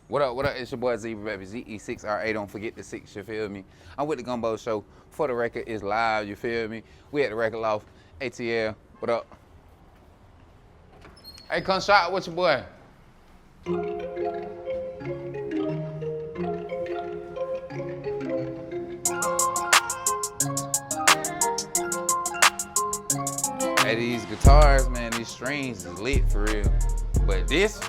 What up, it's your boy ZE6RA, baby. ZE6RA, don't forget the 6, you feel me? I'm with the Gumbo Show. For the record, it's live, you feel me? We at the Record Loft ATL. What up? Hey, come shot with your boy. Hey, these guitars, man, these strings is lit for real. But this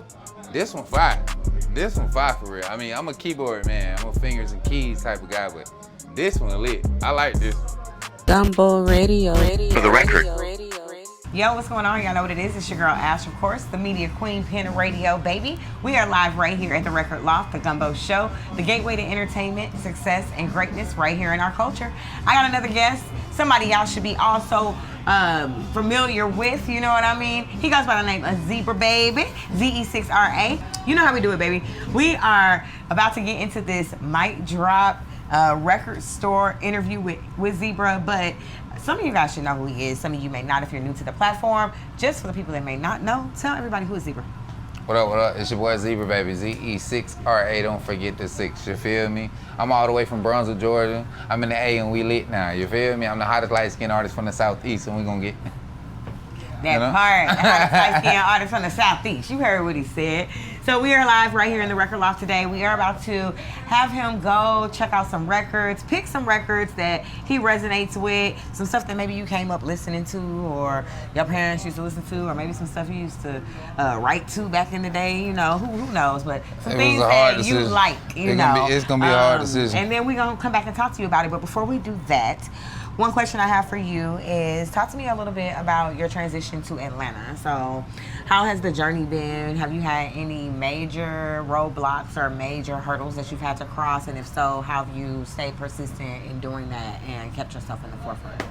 one fire. This one fire for real. I mean, I'm a keyboard man. I'm a fingers and keys type of guy, but this one lit. I like this. Gumbo Radio. For the record. Yo, what's going on? Y'all know what it is. It's your girl Ash, of course, the media queen, pen radio, baby. We are live right here at the Record Loft, the Gumbo Show, the gateway to entertainment, success, and greatness right here in our culture. I got another guest, somebody y'all should be also familiar with, you know what I mean? He goes by the name of ZE6RA, baby, ZE6RA. You know how we do it, baby. We are about to get into this mic drop record store interview with ZE6RA, but some of you guys should know who he is. Some of you may not if you're new to the platform. Just for the people that may not know, tell everybody who is ZE6RA. What up? It's your boy ZE6RA, baby. ZE6RA, don't forget the 6, you feel me? I'm all the way from Brunswick, Georgia. I'm in the A and we lit now, you feel me? I'm the hottest light-skinned artist from the Southeast and we gonna get... That part, the hottest light-skinned artist from the Southeast. You heard what he said. So we are live right here in the Record Loft today. We are about to have him go check out some records, pick some records that he resonates with, some stuff that maybe you came up listening to or your parents used to listen to, or maybe some stuff you used to write to back in the day, you know, who knows, but some things that you like, you know. It's gonna be a hard decision. And then we're gonna come back and talk to you about it, but before we do that, one question I have for you is, talk to me a little bit about your transition to Atlanta. So how has the journey been? Have you had any major roadblocks or major hurdles that you've had to cross? And if so, how have you stayed persistent in doing that and kept yourself in the forefront?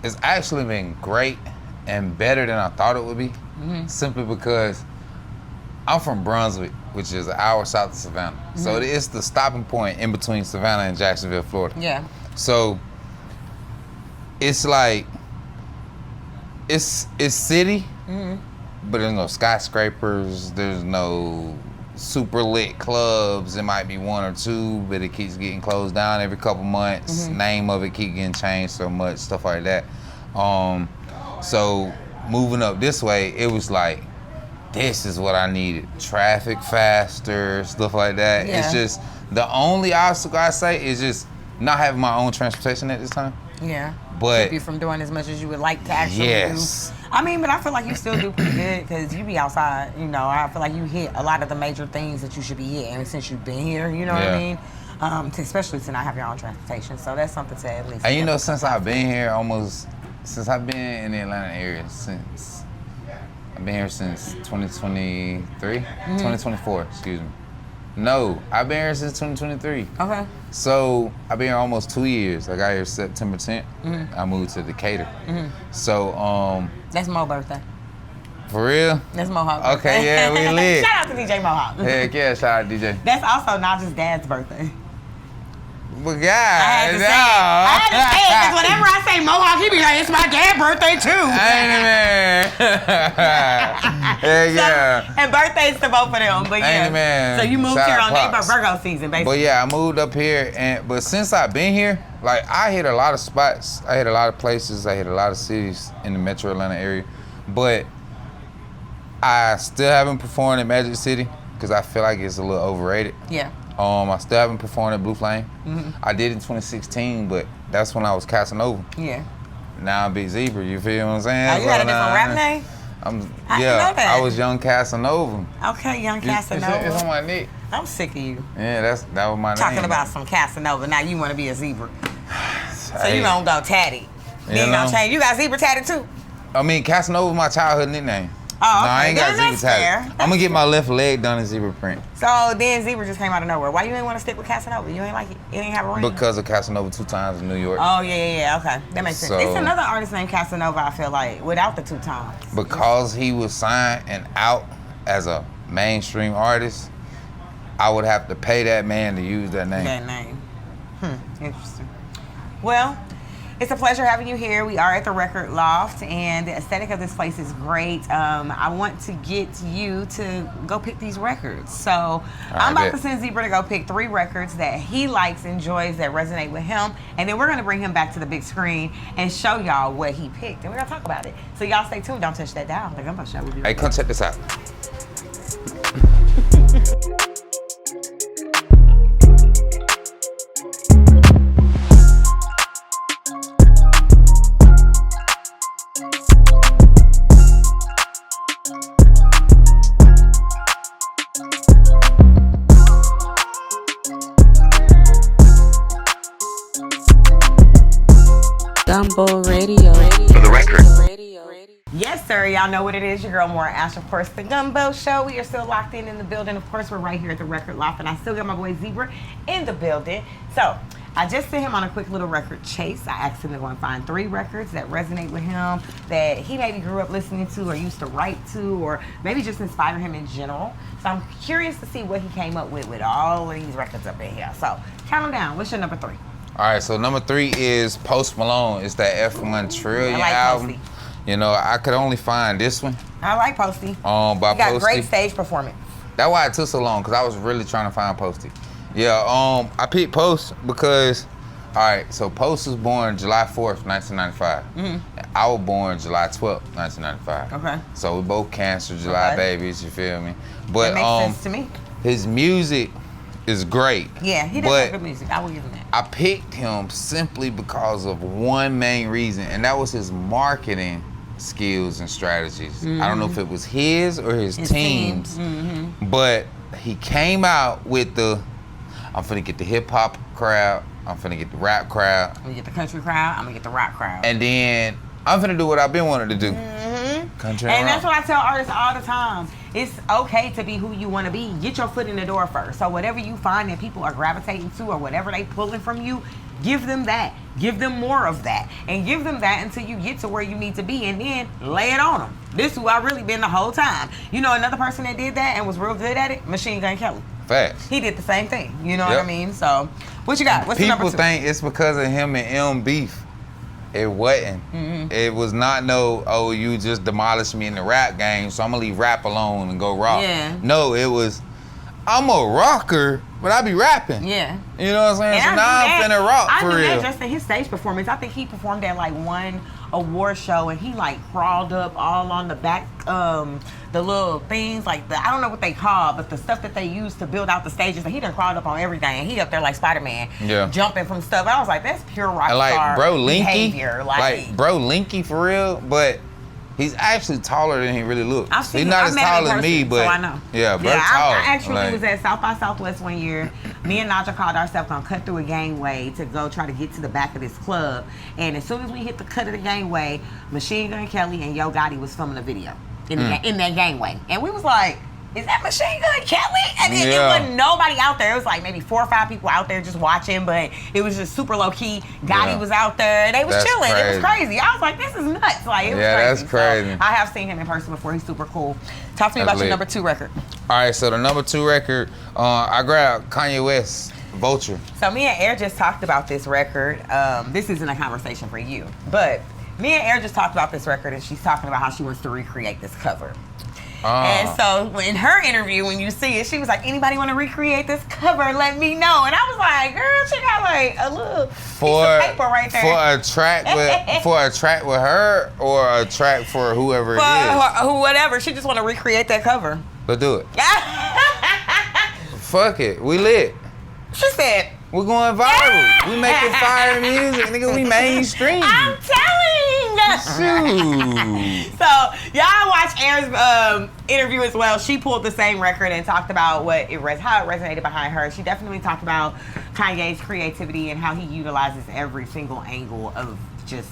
It's actually been great and better than I thought it would be, simply because I'm from Brunswick, which is an hour south of Savannah. So it's the stopping point in between Savannah and Jacksonville, Florida. Yeah. So it's like, it's city, but there's no skyscrapers, there's no super lit clubs. It might be one or two, but it keeps getting closed down every couple months. Name of it keep getting changed so much, stuff like that. So moving up this way, it was like, this is what I needed. Traffic faster, stuff like that. Yeah. It's just, the only obstacle I say is just not having my own transportation at this time. Yeah. But keep you from doing as much as you would like to actually do. I mean, but I feel like you still do pretty good because you be outside, you know. I feel like you hit a lot of the major things that you should be hitting since you've been here, you know what I mean? Especially to not have your own transportation. So that's something to at least. And you know, since I've been here since I've been in the Atlanta area I've been here since 2023, 2024, excuse me. No, I've been here since 2023. Okay. So I've been here almost 2 years. I got here September 10th. I moved to Decatur. So that's Mo's birthday. For real? That's Mohawk's birthday. Okay, yeah, we lit. Shout out to DJ Mohawk. Heck yeah, shout out DJ. That's also not just Dad's birthday. But God, I had to say it, because whenever I say Mohawk, he be like, it's my dad's birthday too. Heck yeah. And birthdays to both of them, but yeah. Man. So you moved Shout here out on Pops. Virgo season, basically. But yeah, I moved up here, but since I've been here, like I hit a lot of spots, I hit a lot of places, I hit a lot of cities in the metro Atlanta area, but I still haven't performed in Magic City because I feel like it's a little overrated. Yeah. I still haven't performed at Blue Flame. I did in 2016, but that's when I was Casanova. Yeah. Now I'm Big Zebra, you feel what I'm saying? Oh, you had a different rap name? I didn't know that. I was Young Casanova. Okay, Young Casanova. It's on my neck. I'm sick of you. Yeah, that was my name. Talking about some Casanova, now you want to be a zebra. So Hey. you gonna go tatty. Then you gonna change. You got zebra tatted too? I mean, Casanova was my childhood nickname. Oh, okay. No, I ain't got That's zebra fair. tatted. I'm gonna get my left leg done in zebra print. So then zebra just came out of nowhere. Why you ain't want to stick with Casanova? You ain't like it? You ain't have a ring? Because of Casanova 2 times in New York. Oh, yeah. Okay. That makes sense. So- It's another artist named Casanova, I feel like, without the 2 times. Because he was signed and out as a mainstream artist, I would have to pay that man to use that name. That name. Interesting. Well, It's a pleasure having you here. We are at the Record Loft, and the aesthetic of this place is great. I want to get you to go pick these records. So I'm about to send Zebra to go pick 3 records that he likes, enjoys, that resonate with him, and then we're going to bring him back to the big screen and show y'all what he picked, and we're going to talk about it. So y'all stay tuned. Don't touch that dial. The Gumbo Show will be right back. Hey, come check this out. Gumbo Radio. For the record. Yes, sir. Y'all know what it is. Your girl, Maura Ash, of course, the Gumbo Show. We are still locked in the building. Of course, we're right here at the Record Loft, and I still got my boy Zebra in the building. So I just sent him on a quick little record chase. I asked him to go and find 3 records that resonate with him, that he maybe grew up listening to or used to write to, or maybe just inspire him in general. So I'm curious to see what he came up with all of these records up in here. So count them down. What's your number 3? All right, so number 3 is Post Malone. It's that F1 Trillion album. Posty. You know, I could only find this one. I like Posty. By You got Posty. great stage performance. That's why it took so long, because I was really trying to find Posty. Yeah, I picked Post because, all right, so Post was born July 4th, 1995. Mm-hmm. I was born July 12th, 1995. Okay. So we both Cancer July babies, you feel me? But That makes sense to me. his music is great. Yeah, he does have good music. I will give him that. I picked him simply because of one main reason, and that was his marketing skills and strategies. Mm-hmm. I don't know if it was his or his team's, but he came out with I'm finna get the hip hop crowd, I'm finna get the rap crowd, I'm gonna get the country crowd, I'm gonna get the rock crowd. and then I'm finna do what I've been wanting to do. Country and that's rock. what I tell artists all the time. It's okay to be who you want to be. Get your foot in the door first. So whatever you find that people are gravitating to or whatever they pulling from you, give them that. Give them more of that. And give them that until you get to where you need to be, and then lay it on them. This is who I really been the whole time. You know another person that did that and was real good at it? Machine Gun Kelly. Facts. He did the same thing. You know what I mean? So what you got? What's the number 2? People think it's because of him and M beef. It wasn't. Mm-hmm. It was not you just demolished me in the rap game, so I'm gonna leave rap alone and go rock. Yeah. No, it was, I'm a rocker, but I be rapping. Yeah. You know what I'm saying? And so now I'm finna rock for real. I knew that just in his stage performance. I think he performed at like one award show, and he like crawled up all on the back, the little things like I don't know what they call, but the stuff that they use to build out the stages. And he done crawled up on everything, and he up there like Spider-Man, jumping from stuff. I was like, that's pure rock star behavior. Like bro Linky for real, but he's actually taller than he really looks. He's not as tall as me, but so I know. Yeah, bro, tall. I actually was at South by Southwest one year. Me and Naja called ourselves gonna cut through a gangway to go try to get to the back of this club. And as soon as we hit the cut of the gangway, Machine Gun Kelly and Yo Gotti was filming a video in that gangway, and we was like, is that Machine Gun Kelly? And it wasn't nobody out there. It was like maybe 4 or 5 people out there just watching, but it was just super low key. Gotti was out there, and they was chilling. Crazy. It was crazy. I was like, this is nuts. Like, it was crazy. That's crazy. So I have seen him in person before. He's super cool. Talk to me about your number 2 record. All right, so the number 2 record, I grabbed Kanye West, Vulture. So me and Air just talked about this record. This isn't a conversation for you, but me and Air just talked about this record, and she's talking about how she wants to recreate this cover. And so in her interview, when you see it, she was like, anybody want to recreate this cover? Let me know. And I was like, girl, she got like a little piece of paper right there. For a track with her, or a track for whoever it is? Whatever. She just want to recreate that cover. Let's do it. Fuck it. We lit. She said, we're going viral. We making fire music. Nigga, we mainstream. I'm telling. Shoot. So y'all watch Erin's interview as well. She pulled the same record and talked about how it resonated behind her. She definitely talked about Kanye's creativity and how he utilizes every single angle of just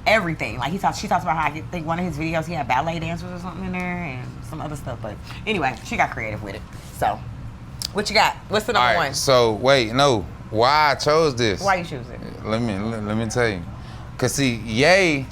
everything. Like she talks about how I think one of his videos he had ballet dancers or something in there and some other stuff. But anyway, she got creative with it. So what you got? What's the number 1? So why I chose this? Why you choose it? Let me tell you. Cause see, Ye,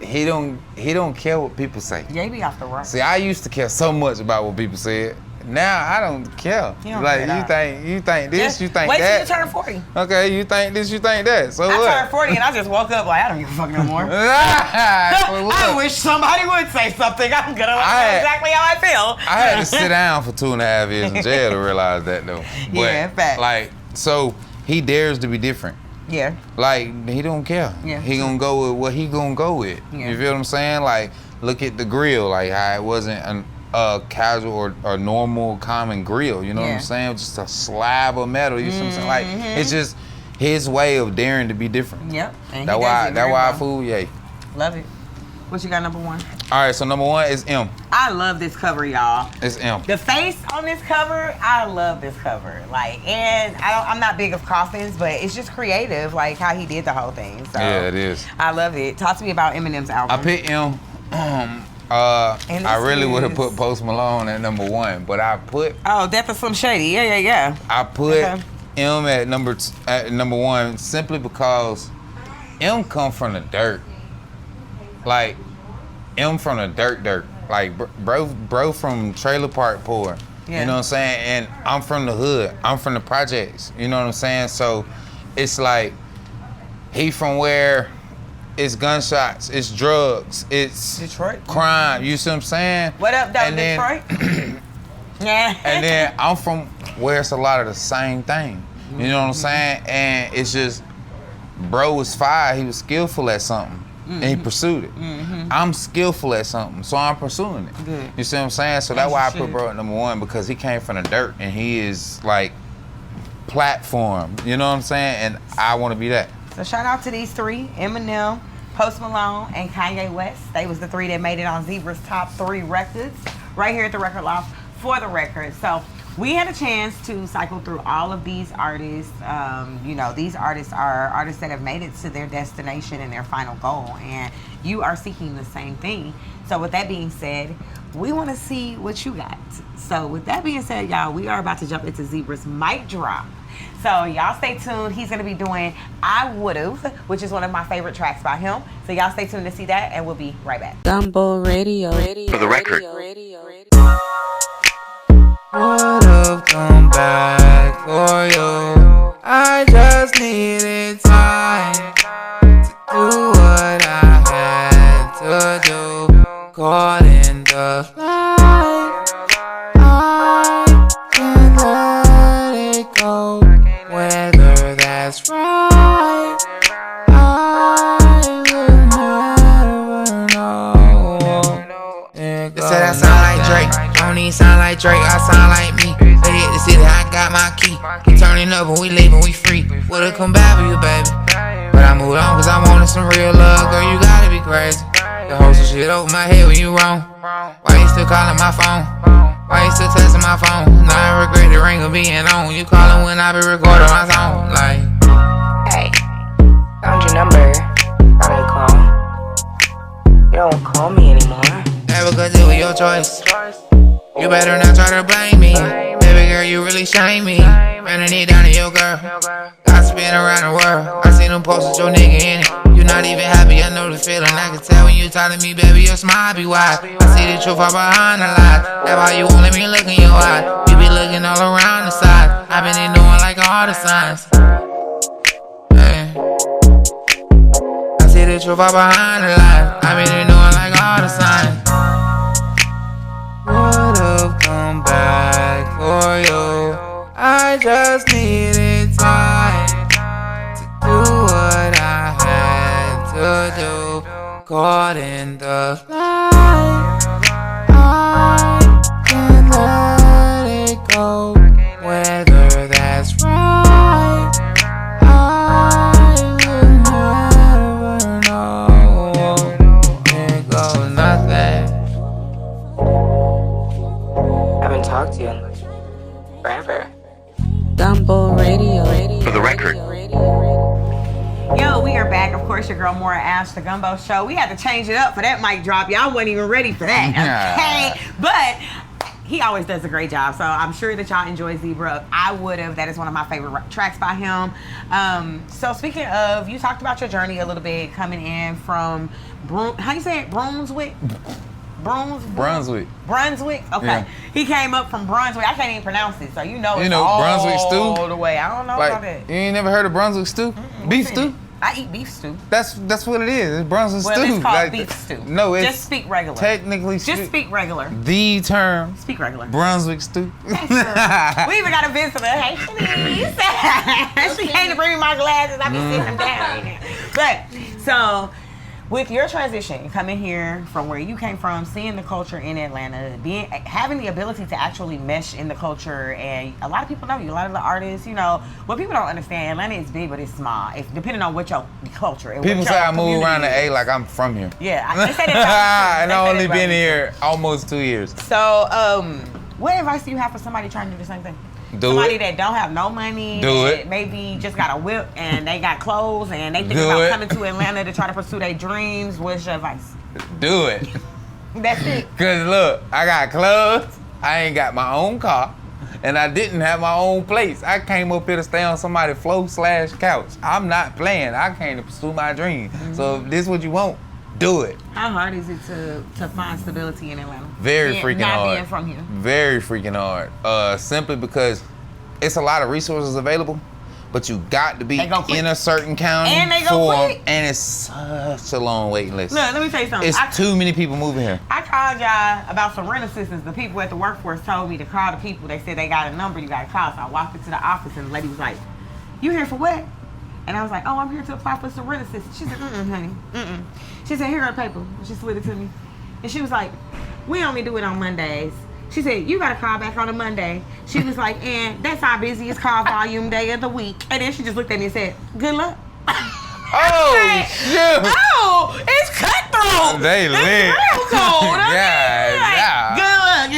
he don't care what people say. Ye be off the rock. See, I used to care so much about what people said. now I don't care. You don't Like care, you think this, Just you think wait that. till you turn 40. Okay, you think this, you think that. So I what? turned 40 and I just woke up like, I don't give a fuck no more. So I look, wish somebody would say something. I'm gonna know exactly how I feel. I had to sit down for 2.5 years in jail to realize that though. But, Yeah, fact. Like, so he dares to be different. Yeah. Like, he don't care. Yeah. He gonna go with what he gonna go with. Yeah. You feel what I'm saying? Like, look at the grill, like how it wasn't a casual or normal common grill. You know what I'm saying? Just a slab of metal. You see what I'm saying? Like, it's just his way of daring to be different. Yep. And That's why I fool, yay. Love it. What you got number one? All right, so number one is M. I love this cover, y'all. It's M. The face on this cover, I love this cover. Like, and I'm not big of coffins, but it's just creative, like how he did the whole thing. So Yeah, it is. I love it. Talk to me about Eminem's album. I picked M. I really would have put Post Malone at number one, but I put Death of Slim Shady. Yeah. I put M at number one simply because M come from the dirt. Like M from the dirt. Like bro from trailer park poor. Yeah. You know what I'm saying? And I'm from the hood. I'm from the projects. You know what I'm saying? So it's like he from where it's gunshots, it's drugs, it's Detroit crime. You see what I'm saying? What up, though, And then- Detroit? Yeah. And then I'm from where it's a lot of the same thing. You know what I'm saying? And it's just, bro was fire. He was skillful at something. And he pursued it. I'm skillful at something, so I'm pursuing it. Good. You see what I'm saying? So that's why I put bro at number one, because he came from the dirt and he is like platform. You know what I'm saying? And I want to be that. So shout out to these three, Eminem, Post Malone, and Kanye West. They was the three that made it on Zebra's top 3 records right here at the Record Loft for the record. So we had a chance to cycle through all of these artists. These artists are artists that have made it to their destination and their final goal, and you are seeking the same thing. So with that being said, we want to see what you got. So with that being said, y'all, we are about to jump into Zebra's mic drop. So y'all stay tuned. He's going to be doing I Would've, which is one of my favorite tracks by him. So y'all stay tuned to see that, and we'll be right back. Gumbo Radio. For the record. Would've come back for you. I just needed time to do what I had to do. Caught in the light, I can't let it go. Whether that's right, I will never know. They said I sound like Drake. I don't even sound like Drake, I sound like me. They hit the city, I got my key. We turning up and we leaving, we free. Would've come back for you, baby, but I moved on cause I wanted some real love. Girl, you gotta be crazy. The whole shit over my head when you wrong. Why you still calling my phone? Why you still texting my phone? Now I regret the ring of being on. You calling when I be recording my song. Like, hey, found your number. Thought I'd call. You don't call me anymore. never could do with your choice. You better not try to blame me. Baby girl, you really shame me. Ran a knee down to your girl. Gossiping around the world. I seen them post with your nigga in it. You not even happy, I know the feeling. I can tell when you talk to me, baby, your smile be wide. I see the truth all behind the lie. That's why you won't let me look in your eye. You be looking all around the side. I been ignoring like all the signs. Hey. I see the truth all behind the lie. I been ignoring like all the signs. Would've come back for you. I just needed time to do what I had to do. Caught in the light, I can't let it go. Whether that's right, I will never know. Here goes nothing. Haven't talked to you in forever. Gumbo Radio. For the record. Yo, we are back. Of course, your girl Maura Ash, the Gumbo Show. We had to change it up for that mic drop. Y'all wasn't even ready for that, okay? But he always does a great job, so I'm sure that y'all enjoy Zebra. I Would've. That is one of my favorite tracks by him. So speaking of, you talked about your journey a little bit coming in from, how you say it? Brunswick? Brunswick. Brunswick? Okay. Yeah. He came up from Brunswick. I can't even pronounce it, so you know it's Brunswick stew? all the way. I don't know about Like, that. you ain't never heard of Brunswick stew? Beef What's in stew? it? I eat beef stew. That's what it is. It's Brunswick Well, stew. it's called Like, beef stew. No, it's just speak regular. technically Just speak regular. the term Speak regular. Brunswick stew. We even got a visitor. Hey, please. She came to bring me my glasses. I be sitting them down right now. But so, with your transition, coming here from where you came from, seeing the culture in Atlanta, having the ability to actually mesh in the culture, and a lot of people know you. A lot of the artists, what people don't understand, Atlanta is big, but it's small. It's depending on what your culture. And People what say your I move around the community A like I'm from here. is. Yeah, they say that. And I only been here almost 2 years. So, what advice do you have for somebody trying to do the same thing? Somebody that don't have no money, that maybe just got a whip and they got clothes and they think about coming to Atlanta to try to pursue their dreams. What's your advice? Do it. That's it. Cause look, I got clothes, I ain't got my own car, and I didn't have my own place. I came up here to stay on somebody's floor/couch. I'm not playing. I came to pursue my dream. So if this is what you want, do it. How hard is it to find stability in Atlanta? Very freaking not hard. Being from here. Very freaking hard. Simply because it's a lot of resources available, but you got to be in a certain county and they go quick. And it's such a long waiting list. Look, let me tell you something. It's too many people moving here. I called y'all about some rent assistance. The people at the workforce told me to call the people. They said they got a number you got to call. So I walked into the office and the lady was like, "You here for what?" And I was like, "Oh, I'm here to apply for some rent assistance." She said, honey, She said, "Here are the paper." And she slid it to me. And she was like, "We only do it on Mondays." She said, "You got to call back on a Monday." She was like, "And that's our busiest call volume day of the week." And then she just looked at me and said, "Good luck." Oh, shoot. Oh, it's cutthroat. They lit. Real cold. Yeah. Good luck.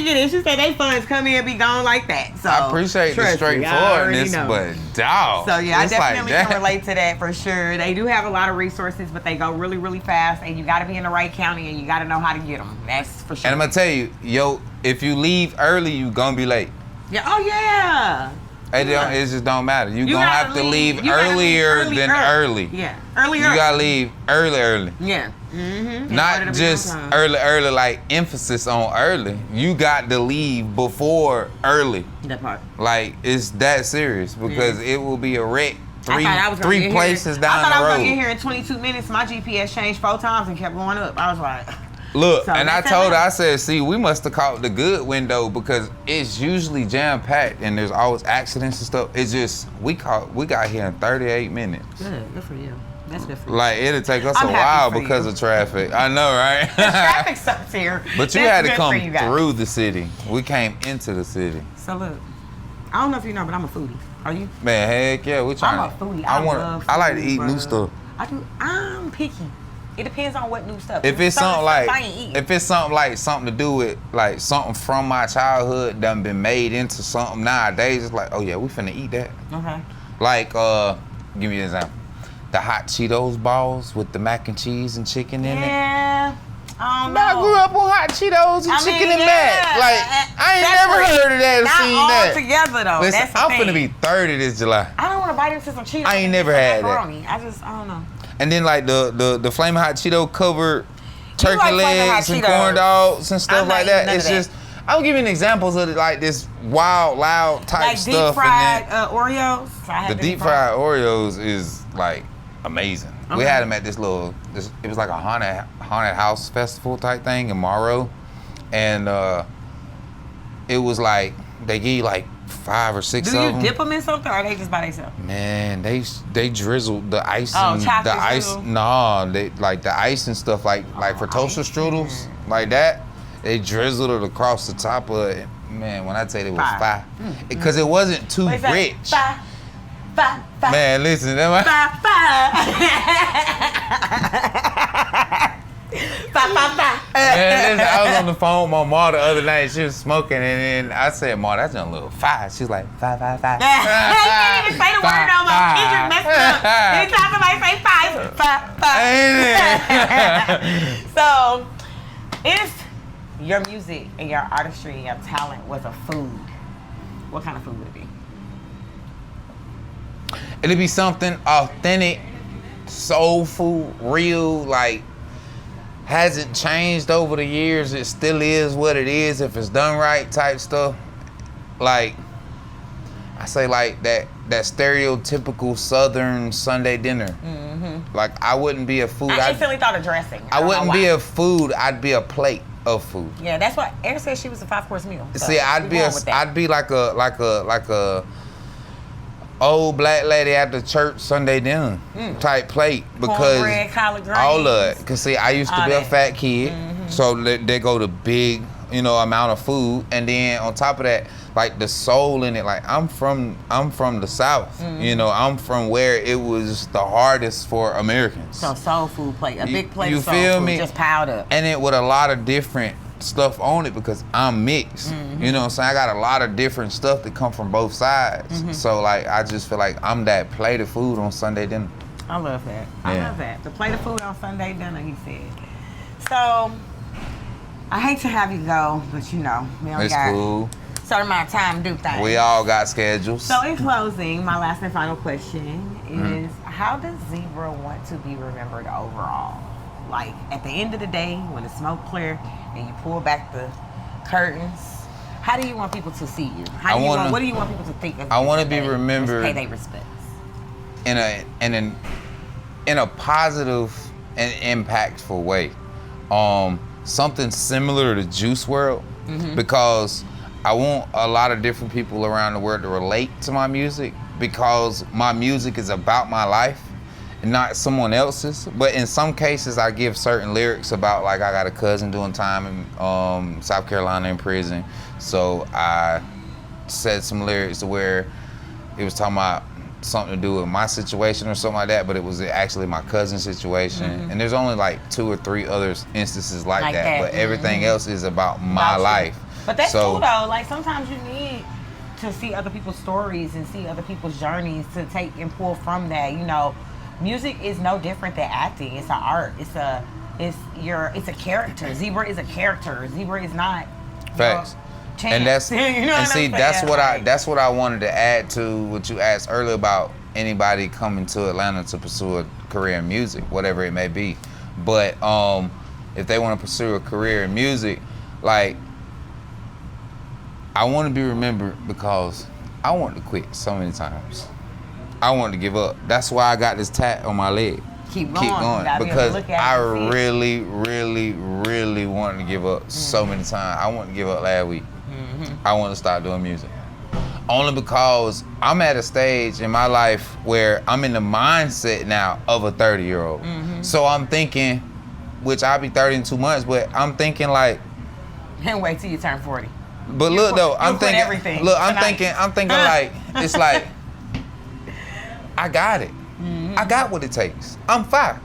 Get it. She said they funds come in and be gone like that. So I appreciate the straightforwardness, but dog. So yeah, I it's definitely like can relate to that for sure. They do have a lot of resources, but they go really, really fast, and you got to be in the right county, and you got to know how to get them. That's for sure. And I'm gonna tell you, if you leave early, you gonna be late. Yeah. Oh yeah. It just don't matter. You gonna have to leave earlier than early. Yeah, earlier. You gotta leave early. Yeah. Mm-hmm. Not just early, like emphasis on early. You got to leave before early. That part. Like, it's that serious because it will be a wreck three places down the road. I thought I was gonna get here in 22 minutes. My GPS changed 4 times and kept going up. I was like, look, and I told her, I said, see, we must have caught the good window because it's usually jam-packed and there's always accidents and stuff. It's just, we got here in 38 minutes. Good for you. That's good for you. Like, it'll take us a while because of traffic. I know, right? The traffic sucks here. But you had to come through the city. We came into the city. So look, I don't know if you know, but I'm a foodie. Are you? Man, heck yeah, we trying. I'm a foodie. I love food, I like to eat new stuff. I do. I'm picky. It depends on what new stuff. If it's something like something to do with like something from my childhood done been made into something nowadays, it's like, oh yeah, we finna eat that. Okay. Like, give me an example. The hot Cheetos balls with the mac and cheese and chicken in it. Yeah. I don't know. I grew up on hot Cheetos and chicken and mac. Like, I ain't never heard of that or seen that. Not all together though. Listen, That's the I'm thing. finna be 30 this July. I don't want to bite into some Cheetos. I ain't never had that. I don't know. And then like the Flamin' Hot Cheeto covered turkey like Flamin' Hot legs and Cheetos. corn dogs and stuff I'm like not that. eating It's none of just, I'm giving examples of like this wild, loud type like stuff. Deep fried Oreos. The deep fried Oreos is like amazing. Okay. We had them at this it was like a haunted house festival type thing in Morrow. And it was like, they give you like 5 or 6 of them. Do you dip them in something or are they just by themselves? Man, they drizzled the ice Oh, and chocolate the ice. drizzle? Nah, they like the ice and stuff like for toaster strudels like that. They drizzled it across the top of it. Man, when I tell you it was fire, because it wasn't too rich. Fire. Man, listen, that was Man, listen, I was on the phone with my mom the other night. She was smoking, and then I said, "Ma, that's a little fire." She's like, "Fire." You can't even say the word no more. Kendrick messed up. Anytime somebody say fire. So, if your music and your artistry and your talent was a food, what kind of food would it be? It'd be something authentic, soul food, real, like hasn't changed over the years. It still is what it is if it's done right type stuff. Like, I say like that stereotypical Southern Sunday dinner. Mm-hmm. Like, I wouldn't be a food. I instantly thought of dressing. I wouldn't be a food. I'd be a plate of food. Yeah, that's what Eric said. She was a 5-course meal. So see, I'd be like a old black lady at the church Sunday dinner type plate, because cornbread, collard greens, all of it. Cause see, I used to be a fat kid, so they go to big, amount of food, and then on top of that, like the soul in it. Like I'm from the South, I'm from where it was the hardest for Americans. So soul food plate, a big plate you of soul feel food, me? just piled up, and it with a lot of different stuff on it, because I'm mixed. You know what I'm saying? I got a lot of different stuff that come from both sides. So like I just feel like I'm that plate of food on Sunday dinner. I love that. Yeah. I love that. The plate of food on Sunday dinner, he said. So I hate to have you go, but we only It's got cool. a certain amount of time to do things. We all got schedules. So in closing, my last and final question is, how does Zebra want to be remembered overall? Like, at the end of the day, when the smoke clear and you pull back the curtains, how do you want people to see you? What do you want people to think of you? I want to be today? remembered. Pay their respects. In a positive and impactful way. Something similar to Juice WRLD, because I want a lot of different people around the world to relate to my music, because my music is about my life and not someone else's. But in some cases, I give certain lyrics about, like, I got a cousin doing time in South Carolina in prison, so I said some lyrics to where it was talking about something to do with my situation or something like that, but it was actually my cousin's situation. And there's only like 2 or 3 other instances like that, but everything else is about my life. But that's cool though. Like, sometimes you need to see other people's stories and see other people's journeys to take and pull from that. Music is no different than acting. It's an art. It's a character. Zebra is a character. Zebra is not Facts. Chance. And that's that's what I wanted to add to what you asked earlier about anybody coming to Atlanta to pursue a career in music, whatever it may be. But if they want to pursue a career in music, like, I want to be remembered because I wanted to quit so many times. I wanted to give up. That's why I got this tat on my leg. Keep going. Because I really, really, really wanted to give up so many times. I wanted to give up last week. I want to stop doing music. Only because I'm at a stage in my life where I'm in the mindset now of a 30-year-old. So I'm thinking, which I'll be 30 in 2 months, but I'm thinking like, and wait till you turn 40. But look though, I'm thinking everything. Look, I'm thinking like, it's like, I got it. I got what it takes. I'm fine.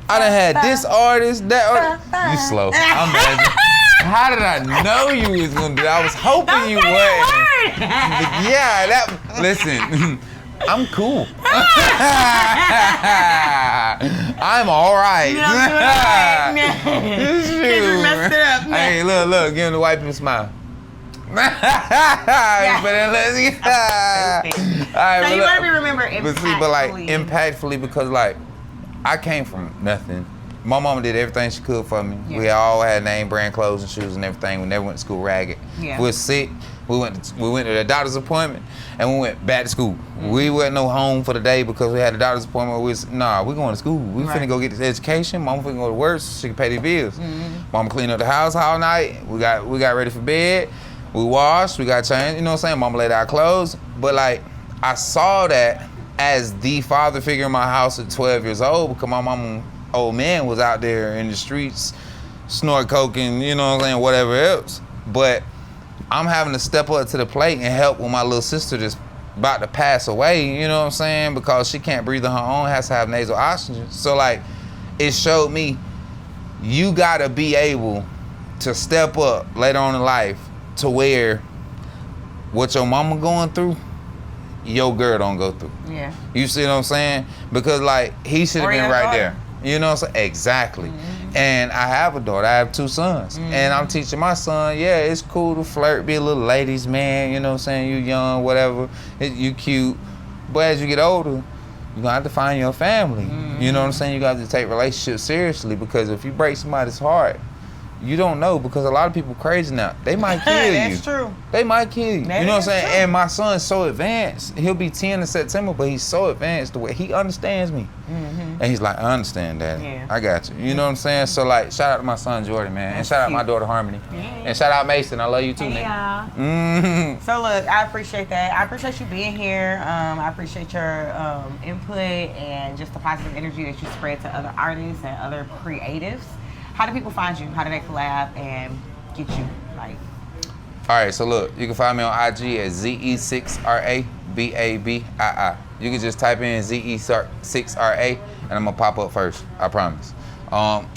I done had this artist, that artist. You slow. I'm mad. How did I know you was gonna do that? I was hoping you would. Yeah, listen, I'm cool. I'm all right. You messed it up, man. Hey, look, give him the white people smile. All right, so you want to be remembered impactfully. But like, impactfully, because like, I came from nothing. My mama did everything she could for me. Yeah. We all had name brand clothes and shoes and everything. We never went to school ragged. Yeah. We were sick. We went to the doctor's appointment and we went back to school. We wasn't no home for the day because we had a doctor's appointment. We going to school. We finna go get this education. Mama finna go to work so she can pay the bills. Mama cleaned up the house all night. We got ready for bed. We washed. We got changed. You know what I'm saying? Mama laid out clothes. But like, I saw that as the father figure in my house at 12 years old, because my mama, old man, was out there in the streets snort coke and, you know what I'm saying, whatever else. But I'm having to step up to the plate and help when my little sister just about to pass away, you know what I'm saying, because she can't breathe on her own, has to have nasal oxygen. So like, it showed me, you gotta be able to step up later on in life to where what your mama going through, your girl don't go through. Yeah. You see what I'm saying? Because like, he should have been right there. You know what I'm saying? Exactly. And I have a daughter. I have 2 sons. And I'm teaching my son, yeah, it's cool to flirt, be a little ladies man, you know what I'm saying? You young, whatever. You cute. But as you get older, you're gonna have to find your family. You You know what I'm saying? You got to take relationships seriously, because if you break somebody's heart, you don't know, because a lot of people crazy now. They might kill you. That's true. They might kill you. That You know what I'm is saying? true. And my son's so advanced. He'll be 10 in September, but he's so advanced the way he understands me. And he's like, I understand, Daddy. Yeah. I got you. You know what I'm saying? So like, shout out to my son Jordan, man. And shout out my daughter Harmony. And shout out Mason. I love you too, Hey, nigga. y'all. So look, I appreciate that. I appreciate you being here. I appreciate your input and just the positive energy that you spread to other artists and other creatives. How do people find you? How do they collab and get you? Like, All right, so look, you can find me on IG at ZE6RA BABII. You can just type in ZE6RA and I'm gonna pop up first. I promise. On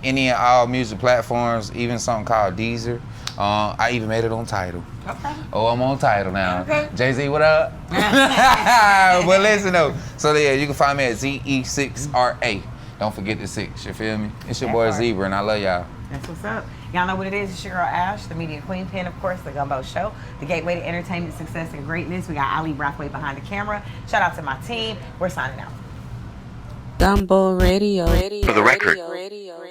any and all music platforms, even something called Deezer. I even made it on Tidal. okay. Oh, I'm on Tidal now. Okay. Jay-Z, what up? But listen though, so yeah, you can find me at ZE6RA. Don't forget the 6, you feel me? It's your That boy part. Zebra, and I love y'all. That's what's up. Y'all know what it is. It's your girl Ash, the media queen pin, of course, the Gumbo Show, the gateway to entertainment, success, and greatness. We got Ali Brathwaite behind the camera. Shout out to my team. We're signing out. Gumbo Radio. For the record. Radio.